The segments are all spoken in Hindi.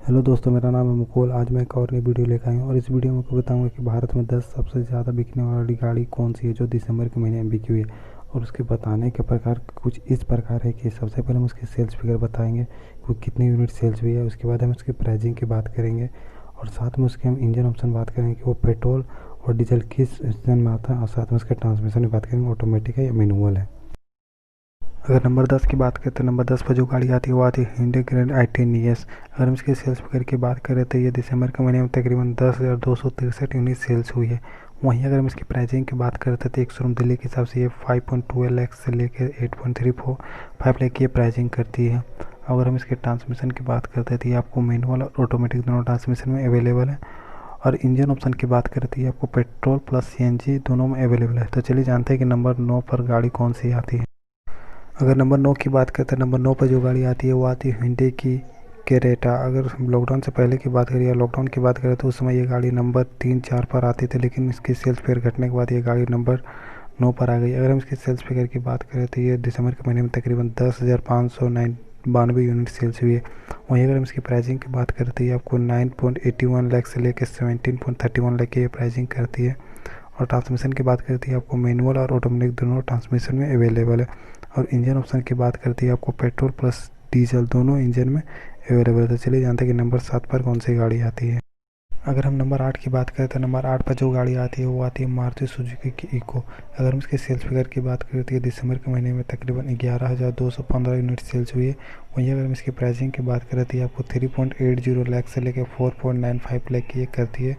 हेलो दोस्तों, मेरा नाम है मुकुल। आज मैं एक और नई वीडियो लेकर आया हूँ और इस वीडियो में आपको बताऊंगा कि भारत में 10 सबसे ज़्यादा बिकने वाली गाड़ी कौन सी है जो दिसंबर के महीने में बिकी हुई है। और उसके बताने के प्रकार कुछ इस प्रकार है कि सबसे पहले हम उसके सेल्स फिगर बताएंगे, वो कितनी यूनिट सेल्स हुई है। उसके बाद हम उसकी प्राइसिंग की बात करेंगे और साथ में उसके हम इंजन ऑप्शन बात करेंगे कि वो पेट्रोल और डीजल किस इंजन में आता है, और साथ में उसके ट्रांसमिशन की बात करेंगे, ऑटोमेटिक है या मैनुअल है। अगर नंबर 10 की बात करें तो नंबर 10 पर जो गाड़ी आती है वो आती है hyundai ग्रैंड i10 ES। अगर हम इसके सेल्स फिगर की बात करें तो ये दिसंबर के महीने में तकरीबन 10,263 यूनिट सेल्स हुई है। वहीं अगर हम इसकी प्राइसिंग की बात करते हैं तो एक शोरूम दिल्ली के हिसाब से ये 5.12 लाख से लेकर 8.35 लाख की प्राइसिंग करती है। अगर हम इसके ट्रांसमिशन की बात करते हैं तो ये आपको मैनुअल और ऑटोमेटिक दोनों ट्रांसमिशन में अवेलेबल है। और इंजन ऑप्शन की बात करें तो ये आपको पेट्रोल प्लस CNG दोनों में अवेलेबल है। तो चलिए जानते हैं कि नंबर 9 पर गाड़ी कौन सी आती है। अगर नंबर 9 की बात करते हैं, नंबर 9 पर जो गाड़ी आती है वो आती है hyundai की क्रेटा। अगर हम लॉकडाउन से पहले की बात करें या लॉकडाउन की बात करें तो उस समय ये गाड़ी नंबर 3-4 पर आती थी, लेकिन इसकी सेल्स फिगर घटने के बाद ये गाड़ी नंबर 9 पर आ गई। अगर हम इसकी सेल्स फिगर की बात करें तो ये दिसंबर के महीने में तकरीबन 10,592 यूनिट सेल्स हुई है। वहीं अगर हम इसकी प्राइसिंग की बात करें तो ये आपको 9.81 लाख से लेकर 17.31 लाख की ये प्राइसिंग करती है। और ट्रांसमिशन की बात करती है आपको मैनुअल और ऑटोमेटिक दोनों ट्रांसमिशन में अवेलेबल है। और इंजन ऑप्शन की बात करती है आपको पेट्रोल प्लस डीजल दोनों इंजन में अवेलेबल है। तो चलिए जानते हैं कि नंबर 7 पर कौन सी गाड़ी आती है। अगर हम नंबर 8 की बात करें तो नंबर 8 पर जो गाड़ी आती है वो आती है मारुति सुजुकी की इको। अगर हम इसके सेल्स फिगर की बात करें तो ये दिसंबर के महीने में तकरीबन 11,215 यूनिट सेल्स हुई है। वहीं अगर हम इसकी प्राइसिंग की बात करें तो ये आपको 3.80 लाख से लेकर 4.95 लाख की ये करती है।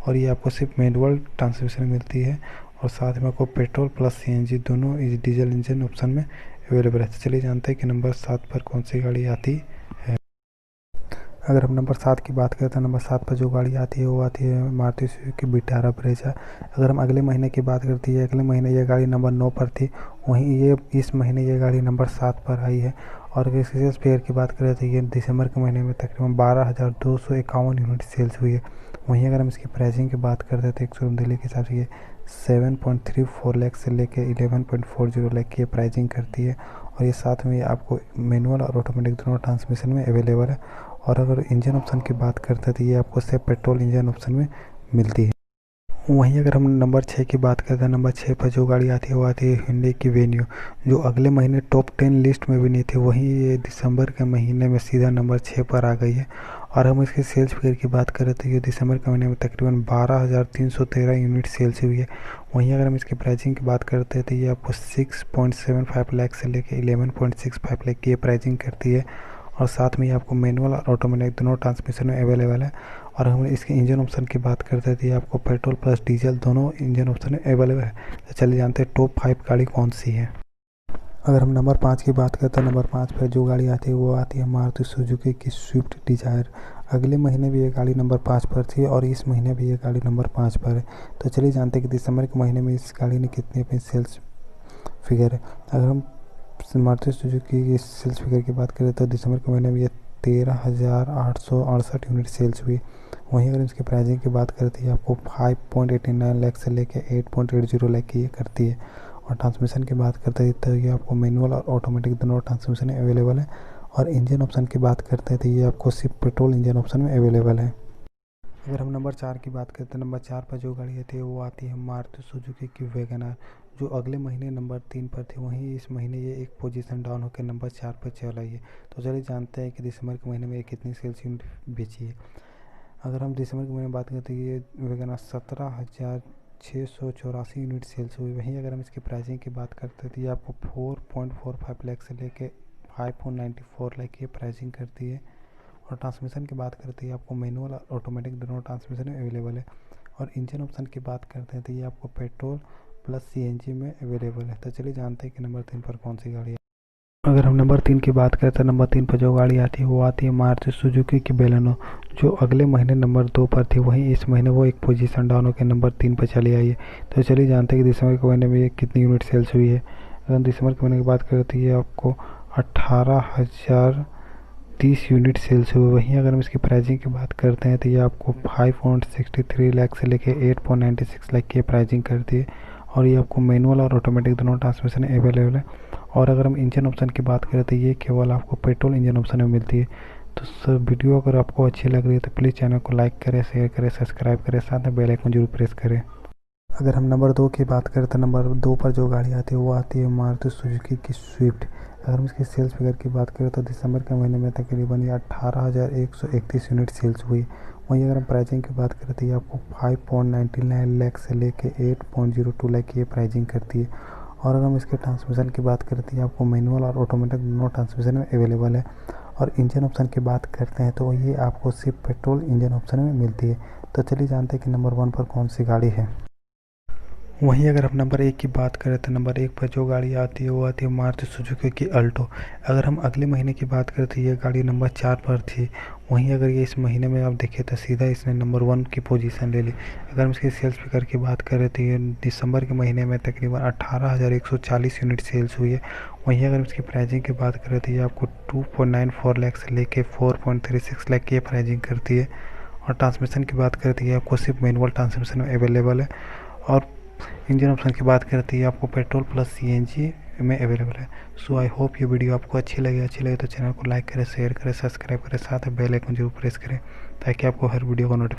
और ये आपको सिर्फ मैनुअल ट्रांसमिशन मिलती है और साथ में आपको पेट्रोल प्लस CNG दोनों इस डीजल इंजन ऑप्शन में अवेलेबल है। तो चलिए जानते हैं कि नंबर 7 पर कौन सी गाड़ी आती है। अगर हम नंबर 7 की बात करें तो नंबर 7 पर जो गाड़ी आती है वो आती है मारुति सुजुकी विटारा ब्रेजा। अगर हम अगले महीने की बात करते हैं, अगले महीने ये गाड़ी नंबर 9 पर थी, वहीं ये इस महीने ये गाड़ी नंबर 7 पर आई है। और अगर इसके सेल्स फिगर की बात करें तो ये दिसंबर के महीने में तकरीबन 12,251 यूनिट सेल्स हुई है। वहीं अगर हम इसकी प्राइसिंग की बात करते हैं तो एक शोरूम दिल्ली के हिसाब से ये 7.34 लाख से लेकर 11.40 लाख की प्राइसिंग करती है। और ये साथ में आपको मैनुअल और ऑटोमेटिक दोनों ट्रांसमिशन में अवेलेबल है। और अगर इंजन ऑप्शन की बात करते हैं तो ये आपको सिर्फ पेट्रोल इंजन ऑप्शन में मिलती है। वहीं अगर हम नंबर 6 की बात करते हैं, नंबर 6 पर जो गाड़ी आती है वो आती है hyundai की वेन्यू, जो अगले महीने टॉप 10 लिस्ट में भी नहीं थी, वहीं ये दिसंबर के महीने में सीधा नंबर 6 पर आ गई है। और हम इसके सेल्स फिगर की बात करें तो ये दिसंबर के महीने में तकरीबन 12,313 यूनिट सेल्स हुई है। वहीं अगर हम इसकी प्राइसिंग की बात करते हैं तो ये आपको 6.75 लाख से लेकर 11.65 लाख की प्राइसिंग करती है। और साथ में ये आपको मैनुअल और ऑटोमेटिक दोनों ट्रांसमिशन में अवेलेबल है। और हम इसके इंजन ऑप्शन की बात करते हैं तो ये आपको पेट्रोल प्लस डीजल दोनों इंजन ऑप्शन में अवेलेबल है। तो चलिए जानते हैं टॉप 5 गाड़ी कौन सी है। अगर हम नंबर 5 की बात करते हैं, नंबर 5 पर जो गाड़ी आती है वो आती है मारुति सुजुकी की स्विफ्ट डिज़ायर। अगले महीने भी ये गाड़ी नंबर 5 पर थी और इस महीने भी ये गाड़ी नंबर 5 पर है। तो चलिए जानते हैं कि दिसंबर के महीने में इस गाड़ी ने कितनी अपनी सेल्स फिगर है। अगर हम मारुति सुजुकी की सेल्स फिगर की बात करें तो दिसंबर के महीने में ये 13,868 यूनिट सेल्स हुई। वहीं अगर इसकी प्राइसिंग की बात करती है आपको 5.89 लाख से लेकर 8.80 लाख की ये करती है। और ट्रांसमिशन की बात करते हैं तो ये आपको मैनुअल और ऑटोमेटिक दोनों ट्रांसमिशन अवेलेबल है। और इंजन ऑप्शन की बात करते हैं तो ये आपको सिर्फ पेट्रोल इंजन ऑप्शन में अवेलेबल है। अगर हम नंबर 4 की बात करते हैं, नंबर 4 पर जो गाड़ी आती है वो आती है मारुति सुजुकी की वैगनआर, जो अगले महीने नंबर 3 पर थी, वहीं इस महीने ये एक पोजीशन डाउन होकर नंबर 4 पर चल आई है। तो चलिए जानते हैं कि दिसंबर के महीने में ये कितनी सेल्स यूनिट बेची है। अगर हम दिसंबर के महीने में बात करें तो ये वैगनआर 17,684 यूनिट सेल्स हुई। वहीं अगर हम इसकी प्राइसिंग की बात करते हैं तो ये आपको 4.45 लाख से लेके 5.94 लाख की प्राइसिंग करती है। और ट्रांसमिशन की बात करते हैं आपको मैनुअल और ऑटोमेटिक दोनों ट्रांसमिशन में अवेलेबल है। और इंजन ऑप्शन की बात करते हैं तो ये आपको पेट्रोल प्लस CNG में अवेलेबल है। तो चलिए जानते हैं कि नंबर 3 पर कौन सी गाड़ी है। अगर हम नंबर 3 की बात करें तो नंबर 3 पर जो गाड़ी आती है वो आती है मारुति सुजुकी की बेलेनो, जो अगले महीने नंबर 2 पर थी, वहीं इस महीने वो एक पोजीशन डाउन होकर नंबर 3 पर चली आई है। तो चलिए जानते हैं कि दिसंबर के महीने में ये कितनी यूनिट सेल्स हुई है। अगर हम दिसंबर के महीने की बात करें तो ये आपको 18,030 यूनिट सेल्स हुए। वहीं अगर हम इसकी प्राइसिंग की बात करते हैं तो ये आपको 5.63 लाख से लेकर 8.96 लाख की प्राइसिंग करती है। और ये आपको मैनुअल और ऑटोमेटिक दोनों ट्रांसमिशन अवेलेबल है। और अगर हम इंजन ऑप्शन की बात करें तो ये केवल आपको पेट्रोल इंजन ऑप्शन में मिलती है। तो तो सब वीडियो अगर आपको अच्छी लग रही है तो प्लीज़ चैनल को लाइक करें, शेयर करें, सब्सक्राइब करें, साथ में बेल आइकन जरूर प्रेस करें। अगर हम नंबर 2 की बात करें तो नंबर 2 पर जो गाड़ी आती है वो आती है मारुति सुजुकी की स्विफ्ट। अगर हम इसकी सेल्स फिगर की बात करें तो दिसंबर के महीने में तकरीबन ये 18,131 यूनिट सेल्स हुई। वहीं अगर हम प्राइसिंग की बात करें तो ये आपको 5.99 लाख से लेके 8.02 लाख की ये प्राइसिंग करती है। और अगर हम इसके ट्रांसमिशन की बात करते हैं, आपको मैनुअल और ऑटोमेटिक दोनों ट्रांसमिशन में अवेलेबल है। और इंजन ऑप्शन की बात करते हैं तो ये आपको सिर्फ पेट्रोल इंजन ऑप्शन में मिलती है। तो चलिए जानते हैं कि नंबर 1 पर कौन सी गाड़ी है। वहीं अगर हम नंबर 1 की बात करें तो नंबर 1 पर जो गाड़ी आती है वो आती है मारुति सुजुकी की अल्टो। अगर हम अगले महीने की बात करें तो ये गाड़ी नंबर 4 पर थी। वहीं अगर ये इस महीने में आप देखें तो सीधा इसने नंबर 1 की पोजीशन ले ली। अगर हम इसकी सेल्स फिगर की बात करें तो ये दिसंबर के महीने में तकरीबन 18,140 यूनिट सेल्स हुई है। वहीं अगर इसकी प्राइसिंग की बात करें तो ये आपको 2.94 लाख से लेके 4.36 लाख की प्राइसिंग करती है। और ट्रांसमिशन की बात करें तो ये आपको सिर्फ मैनुअल ट्रांसमिशन में अवेलेबल है। और इंजन ऑप्शन की बात करते हैं आपको पेट्रोल प्लस सीएनजी में अवेलेबल है। सो आई होप ये वीडियो आपको अच्छी लगे तो चैनल को लाइक करें, शेयर करें, सब्सक्राइब करें, साथ में बेल आइकन जरूर प्रेस करें ताकि आपको हर वीडियो का नोटिफिकेशन